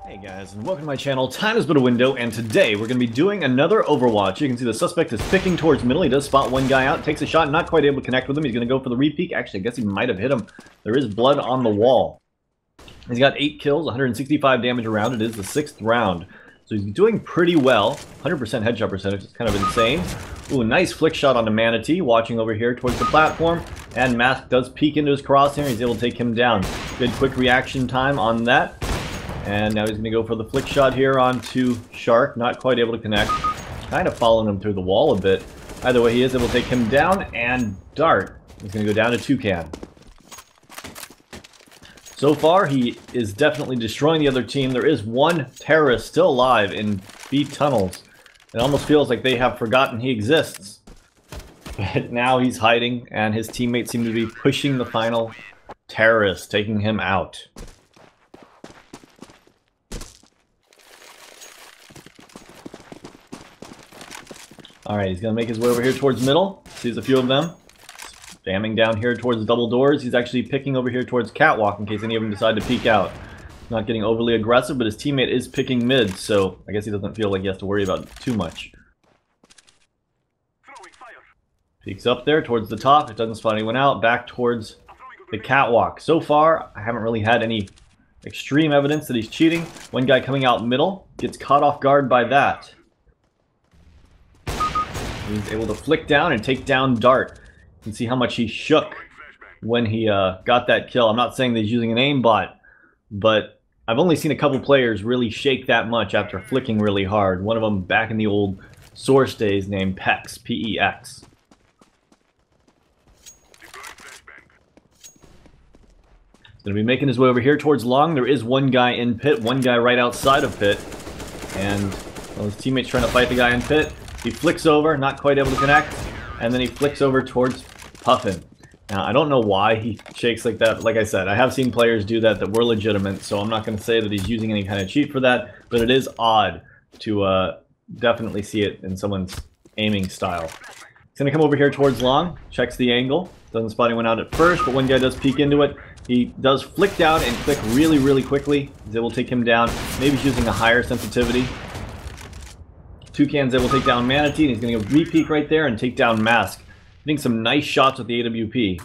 Hey guys, and welcome to my channel. Time is but a window, and today we're going to be doing another Overwatch. You can see the suspect is picking towards middle. He does spot one guy out, takes a shot, not quite able to connect with him. He's going to go for the repeat. Actually, I guess he might have hit him. There is blood on the wall. He's got 8 kills, 165 damage around. It is the 6th round. So he's doing pretty well. 100% headshot percentage. It's kind of insane. Ooh, nice flick shot on the Manatee, watching over here towards the platform. And Mask does peek into his crosshair. He's able to take him down. Good quick reaction time on that. And now he's going to go for the flick shot here onto Shark. Not quite able to connect. Kind of following him through the wall a bit. Either way, he is able to take him down. And Dart is going to go down to Toucan. So far, he is definitely destroying the other team. There is one terrorist still alive in B tunnels. It almost feels like they have forgotten he exists. But now he's hiding, and his teammates seem to be pushing the final terrorist, taking him out. Alright, he's going to make his way over here towards middle. Sees a few of them. Spamming down here towards the double doors. He's actually picking over here towards Catwalk in case any of them decide to peek out. Not getting overly aggressive, but his teammate is picking mid, so I guess he doesn't feel like he has to worry about too much. Peeks up there towards the top. It doesn't spot anyone out. Back towards the Catwalk. So far, I haven't really had any extreme evidence that he's cheating. One guy coming out middle gets caught off guard by that. He's able to flick down and take down Dart. You can see how much he shook when he got that kill. I'm not saying that he's using an aimbot, but I've only seen a couple players really shake that much after flicking really hard. One of them back in the old Source days named Pex, P-E-X. He's going to be making his way over here towards long. There is one guy in pit, one guy right outside of pit. And well, his teammate's trying to fight the guy in pit. He flicks over, not quite able to connect, and then he flicks over towards Puffin. Now, I don't know why he shakes like that. Like I said, I have seen players do that were legitimate, so I'm not going to say that he's using any kind of cheat for that, but it is odd to definitely see it in someone's aiming style. He's going to come over here towards long, checks the angle, doesn't spot anyone out at first, but one guy does peek into it. He does flick down and click really, really quickly. He's able to take him down. Maybe he's using a higher sensitivity. Toucan's able to take down Manatee, and he's going to go re-peek right there and take down Mask. Hitting some nice shots with the AWP.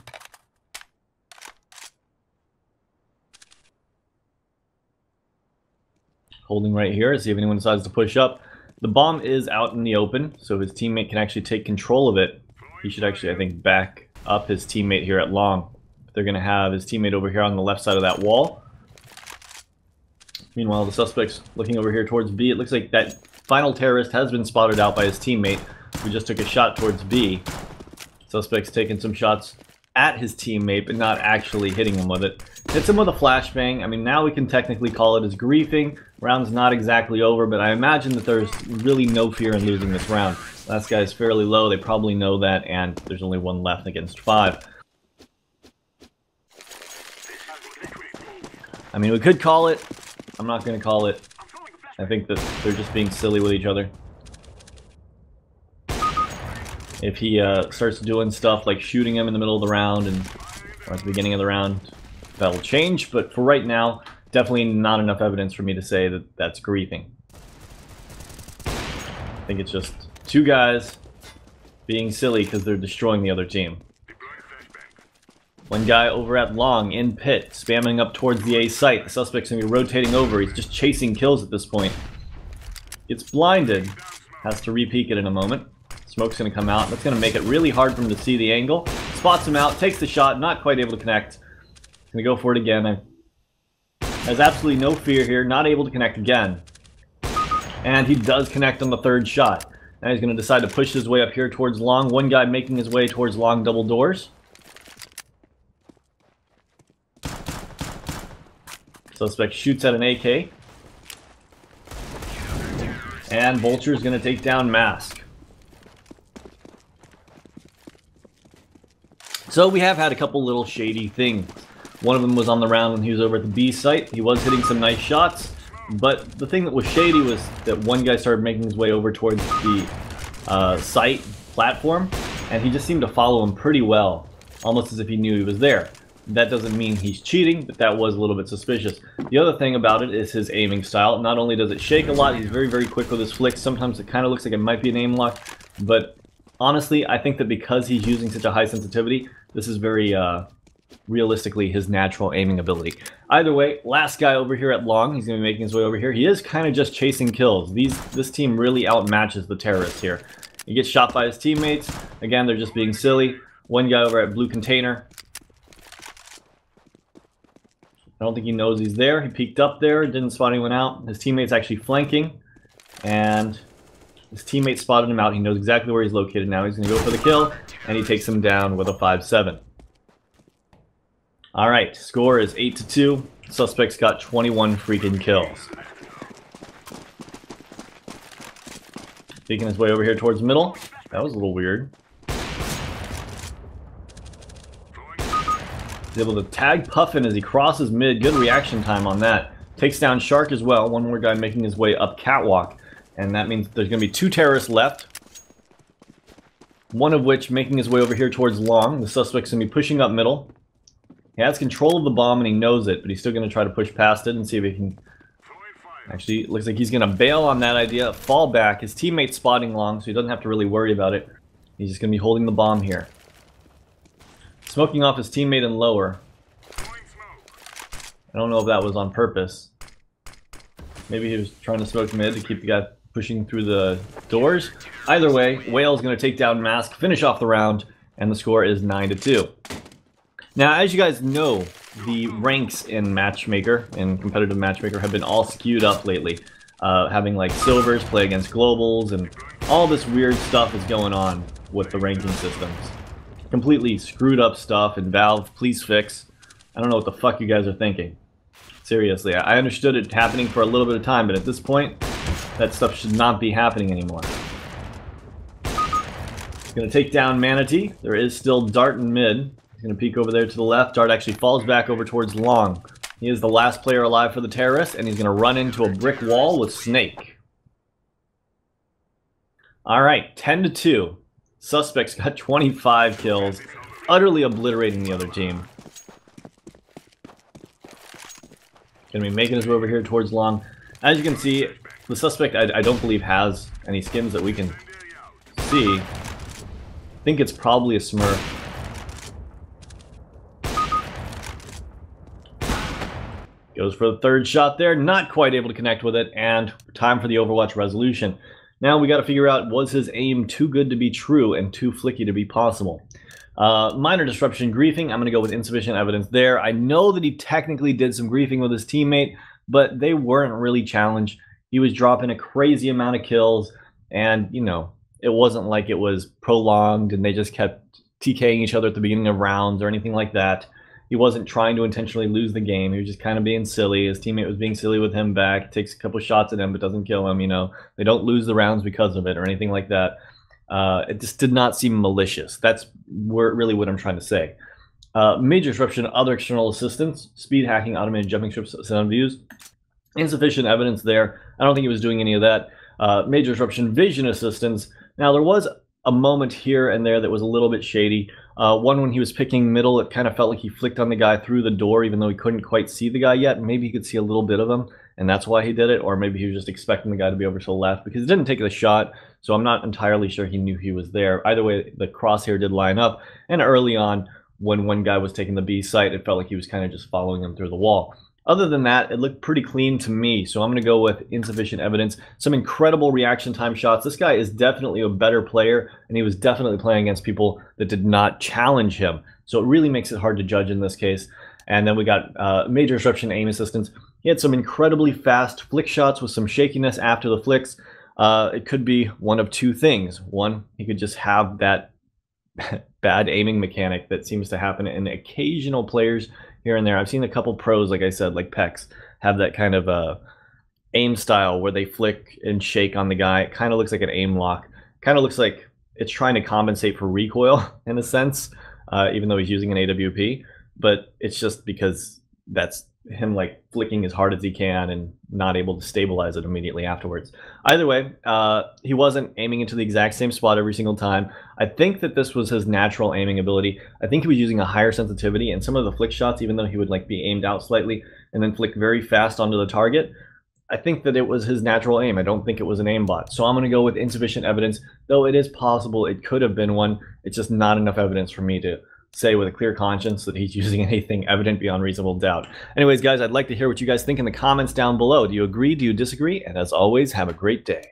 Holding right here, see if anyone decides to push up. The bomb is out in the open, so his teammate can actually take control of it. He should actually, I think, back up his teammate here at long. They're going to have his teammate over here on the left side of that wall. Meanwhile, the suspect's looking over here towards B. It looks like that final terrorist has been spotted out by his teammate, who just took a shot towards B. Suspect's taking some shots at his teammate, but not actually hitting him with it. Hits him with a flashbang. I mean, now we can technically call it as griefing. Round's not exactly over, but I imagine that there's really no fear in losing this round. Last guy's fairly low. They probably know that, and there's only one left against 5. I mean, we could call it. I'm not going to call it. I think that they're just being silly with each other. If he starts doing stuff like shooting him in the middle of the round or at the beginning of the round, that'll change. But for right now, definitely not enough evidence for me to say that that's griefing. I think it's just two guys being silly because they're destroying the other team. One guy over at long in pit, spamming up towards the A site. The suspect's going to be rotating over. He's just chasing kills at this point. Gets blinded. Has to re-peek it in a moment. Smoke's going to come out. That's going to make it really hard for him to see the angle. Spots him out, takes the shot, not quite able to connect. Going to go for it again. Has absolutely no fear here, not able to connect again. And he does connect on the 3rd shot. Now he's going to decide to push his way up here towards long. One guy making his way towards long double doors. Suspect shoots at an AK. And Vulture's going to take down Mask. So we have had a couple little shady things. One of them was on the round when he was over at the B site. He was hitting some nice shots. But the thing that was shady was that one guy started making his way over towards the site platform. And he just seemed to follow him pretty well. Almost as if he knew he was there. That doesn't mean he's cheating, but that was a little bit suspicious. The other thing about it is his aiming style. Not only does it shake a lot, he's very, very quick with his flicks. Sometimes it kind of looks like it might be an aim lock, but honestly, I think that because he's using such a high sensitivity, this is very realistically his natural aiming ability. Either way, last guy over here at long, he's going to be making his way over here. He is kind of just chasing kills. This team really outmatches the terrorists here. He gets shot by his teammates. Again, they're just being silly. One guy over at blue container. I don't think he knows he's there. He peeked up there, didn't spot anyone out. His teammate's actually flanking, and his teammate spotted him out. He knows exactly where he's located now. He's going to go for the kill, and he takes him down with a 5-7. All right, score is 8-2. Suspect's got 21 freaking kills. Taking his way over here towards middle. That was a little weird. He's able to tag Puffin as he crosses mid. Good reaction time on that. Takes down Shark as well. One more guy making his way up catwalk. And that means there's going to be 2 terrorists left. One of which making his way over here towards long. The suspect's going to be pushing up middle. He has control of the bomb and he knows it, but he's still going to try to push past it and see if he can... Actually, it looks like he's going to bail on that idea. Fall back. His teammate's spotting long, so he doesn't have to really worry about it. He's just going to be holding the bomb here. Smoking off his teammate in lower. I don't know if that was on purpose. Maybe he was trying to smoke mid to keep the guy pushing through the doors. Either way, Whale's going to take down Mask, finish off the round, and the score is 9-2. Now, as you guys know, the ranks in Matchmaker, in competitive Matchmaker, have been all skewed up lately. Having like silvers play against globals, and all this weird stuff is going on with the ranking systems. Completely screwed up stuff, and Valve, please fix. I don't know what the fuck you guys are thinking. Seriously, I understood it happening for a little bit of time, but at this point, that stuff should not be happening anymore. He's going to take down Manatee. There is still Dart in mid. He's going to peek over there to the left. Dart actually falls back over towards long. He is the last player alive for the terrorists, and he's going to run into a brick wall with Snake. Alright, 10-2. Suspect's got 25 kills, utterly obliterating the other team. Gonna be making his way over here towards long. As you can see, the suspect I don't believe has any skins that we can see. I think it's probably a Smurf. Goes for the third shot there, not quite able to connect with it, and time for the Overwatch resolution. Now we got to figure out, was his aim too good to be true and too flicky to be possible? Minor disruption griefing, I'm going to go with insufficient evidence there. I know that he technically did some griefing with his teammate, but they weren't really challenged. He was dropping a crazy amount of kills, and, you know, it wasn't like it was prolonged and they just kept TKing each other at the beginning of rounds or anything like that. He wasn't trying to intentionally lose the game. He was just kind of being silly. His teammate was being silly with him back. Takes a couple shots at him, but doesn't kill him, you know. They don't lose the rounds because of it or anything like that. It just did not seem malicious. That's really what I'm trying to say. Major disruption, other external assistance, speed hacking, automated jumping strips, sound views. Insufficient evidence there. I don't think he was doing any of that. Major disruption, vision assistance. Now, there was a moment here and there that was a little bit shady. One when he was picking middle, it kind of felt like he flicked on the guy through the door, even though he couldn't quite see the guy yet. Maybe he could see a little bit of him, and that's why he did it. Or maybe he was just expecting the guy to be over to the left, because he didn't take the shot, so I'm not entirely sure he knew he was there. Either way, the crosshair did line up, and early on, when one guy was taking the B site, it felt like he was kind of just following him through the wall. Other than that, it looked pretty clean to me, so I'm going to go with insufficient evidence. Some incredible reaction time shots. This guy is definitely a better player, and he was definitely playing against people that did not challenge him. So it really makes it hard to judge in this case. And then we got major disruption aim assistance. He had some incredibly fast flick shots with some shakiness after the flicks. It could be one of two things. One, he could just have that bad aiming mechanic that seems to happen in occasional players here and there. I've seen a couple pros, like I said, like Pex, have that kind of aim style where they flick and shake on the guy. It kind of looks like an aim lock. Kind of looks like it's trying to compensate for recoil in a sense, even though he's using an AWP. But it's just because that's him like flicking as hard as he can and not able to stabilize it immediately afterwards. Either way, he wasn't aiming into the exact same spot every single time. I think that this was his natural aiming ability. I think he was using a higher sensitivity, and some of the flick shots, even though he would like be aimed out slightly and then flick very fast onto the target, I think that it was his natural aim. I don't think it was an aimbot. So I'm going to go with insufficient evidence, though it is possible it could have been one. It's just not enough evidence for me to say with a clear conscience that he's using anything evident beyond reasonable doubt. Anyways, guys, I'd like to hear what you guys think in the comments down below. Do you agree? Do you disagree? And as always, have a great day.